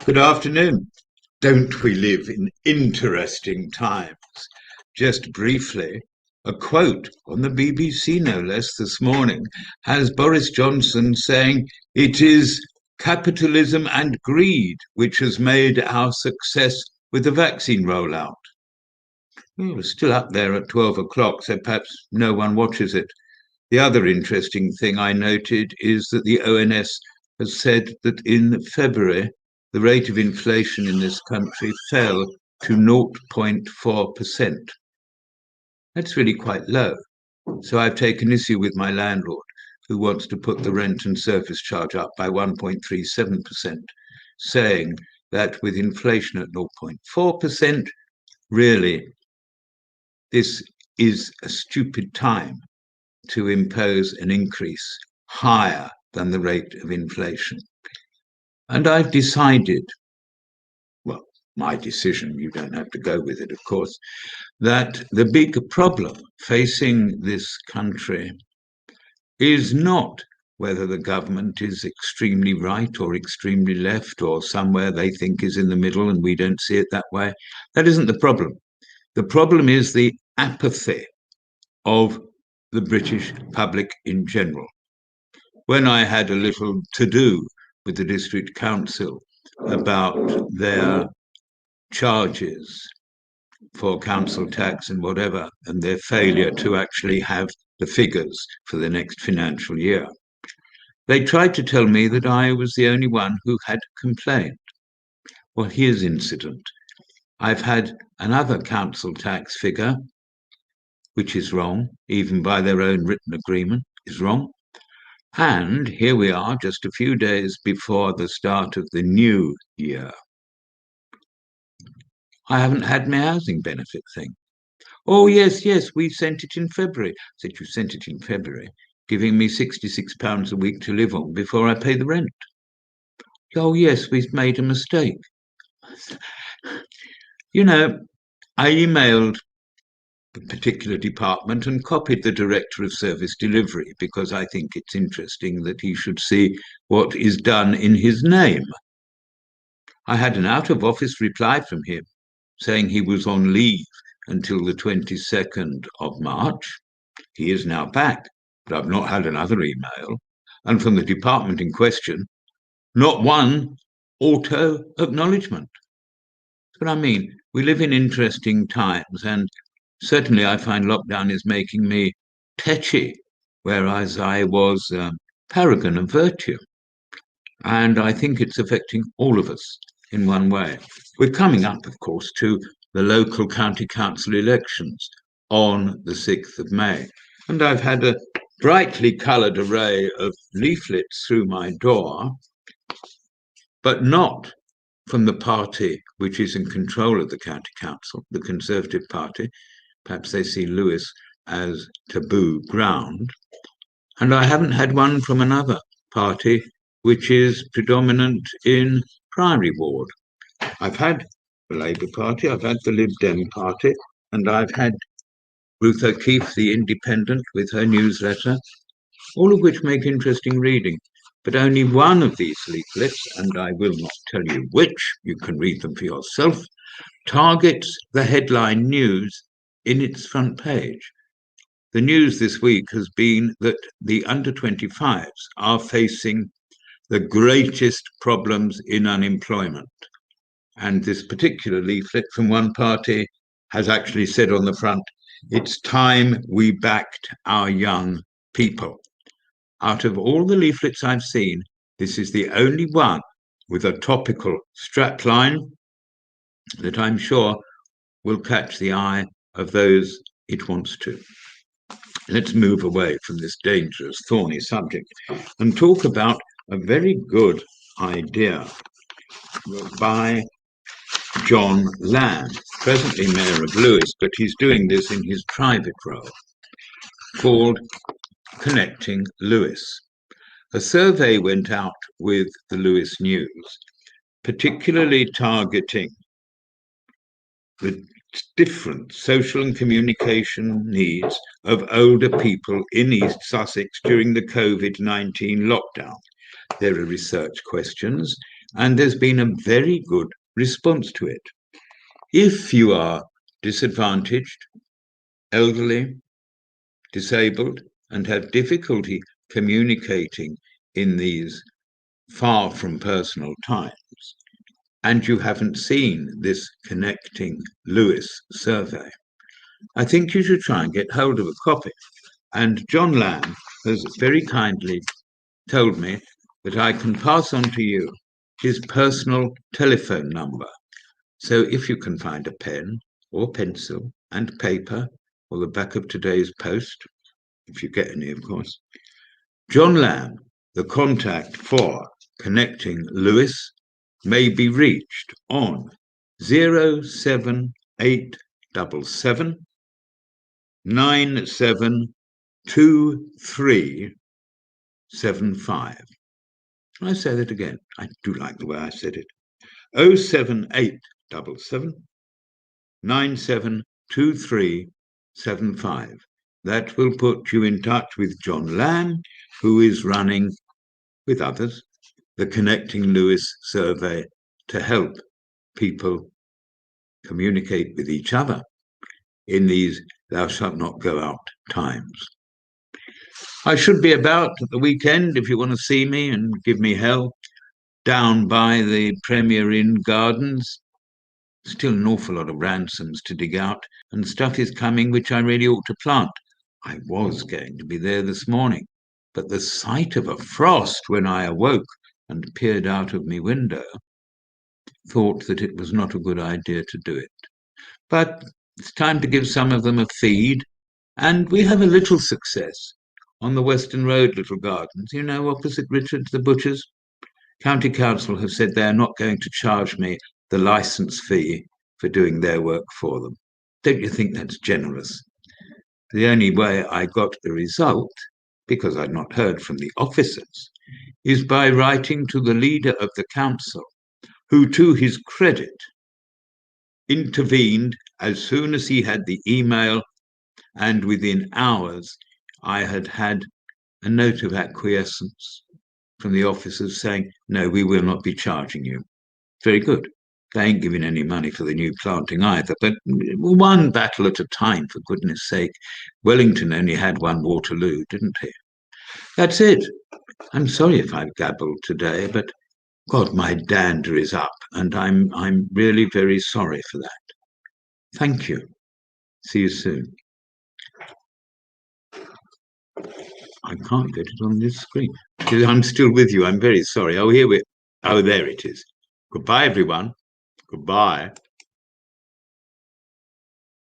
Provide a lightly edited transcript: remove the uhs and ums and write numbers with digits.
Good afternoon. Don't we live in interesting times? Just briefly, a quote on the BBC, no less, this morning has Boris Johnson saying it is capitalism and greed which has made our success with the vaccine rollout. Well, it's still up there at 12 o'clock, so perhaps no one watches it. The other interesting thing I noted is that the ONS has said that in February, the rate of inflation in this country fell to 0.4%. That's really quite low. So I've taken issue with my landlord, who wants to put the rent and service charge up by 1.37%, saying that with inflation at 0.4%, really, this is a stupid time to impose an increase higher than the rate of inflation. And I've decided, well, my decision, you don't have to go with it, of course, that the big problem facing this country is not whether the government is extremely right or extremely left or somewhere they think is in the middle and we don't see it that way. That isn't the problem. The problem is the apathy of the British public in general. When I had a little to-do with the district council about their charges for council tax and whatever, and their failure to actually have the figures for the next financial year, they tried to tell me that I was the only one who had complained. Well, here's incident. I've had another council tax figure, which is wrong, even by their own written agreement, is wrong. And here we are, just a few days before the start of the new year. I haven't had my housing benefit thing. Oh, yes, we sent it in February. I said, you sent it in February, giving me £66 a week to live on before I pay the rent. Oh, yes, we've made a mistake. You know, I emailed the particular department and copied the director of service delivery because I think it's interesting that he should see what is done in his name. I had an out-of-office reply from him saying he was on leave until the 22nd of March. He is now back, but I've not had another email. And from the department in question, not one auto-acknowledgement. That's what I mean. We live in interesting times, and certainly I find lockdown is making me tetchy, whereas I was paragon of virtue. And I think it's affecting all of us in one way. We're coming up, of course, to the local county council elections on the 6th of May. And I've had a brightly coloured array of leaflets through my door, but not from the party which is in control of the county council, the Conservative Party. Perhaps they see Lewis as taboo ground. And I haven't had one from another party which is predominant in Priory Ward. I've had the Labour Party, I've had the Lib Dem Party, and I've had Ruth O'Keefe, the Independent, with her newsletter, all of which make interesting reading. But only one of these leaflets, and I will not tell you which, you can read them for yourself, targets the headline news in its front page. The news this week has been that the under-25s are facing the greatest problems in unemployment. And this particular leaflet from one party has actually said on the front, it's time we backed our young people. Out of all the leaflets I've seen, this is the only one with a topical strapline that I'm sure will catch the eye of those it wants to. Let's move away from this dangerous, thorny subject and talk about a very good idea by John Lamb, presently Mayor of Lewes, but he's doing this in his private role, called Connecting Lewes. A survey went out with the Lewes News, particularly targeting the different social and communication needs of older people in East Sussex during the COVID-19 lockdown. There are research questions, and there's been a very good response to it. If you are disadvantaged, elderly, disabled, and have difficulty communicating in these far from personal times, and you haven't seen this Connecting Lewis survey, I think you should try and get hold of a copy. And John Lamb has very kindly told me that I can pass on to you his personal telephone number. So if you can find a pen or pencil and paper or the back of today's post, if you get any, of course, John Lamb, the contact for Connecting Lewis, may be reached on 07877 972375. I say that again. I do like the way I said it. 07877 972375. That will put you in touch with John Lamb, who is running, with others, the Connecting Lewis survey to help people communicate with each other in these thou shalt not go out times. I should be about at the weekend if you want to see me and give me hell down by the Premier Inn Gardens. Still an awful lot of ransoms to dig out, and stuff is coming which I really ought to plant. I was going to be there this morning, but the sight of a frost when I awoke and peered out of my window thought that it was not a good idea to do it. But it's time to give some of them a feed, and we have a little success on the Western Road Little Gardens, you know, opposite Richard's the butcher's. County Council have said they are not going to charge me the licence fee for doing their work for them. Don't you think that's generous? The only way I got the result, because I'd not heard from the officers, is by writing to the leader of the council, who, to his credit, intervened as soon as he had the email, and within hours I had had a note of acquiescence from the officers saying, no, we will not be charging you. Very good. They ain't giving any money for the new planting either, but one battle at a time, for goodness sake. Wellington only had one Waterloo, didn't he? That's it. I'm sorry if I've gabbled today, but God, my dander is up, and I'm really very sorry for that. Thank you. See you soon. I can't get it on this screen. I'm still with you. I'm very sorry. Oh, here we. Oh, there it is. Goodbye, everyone. Goodbye.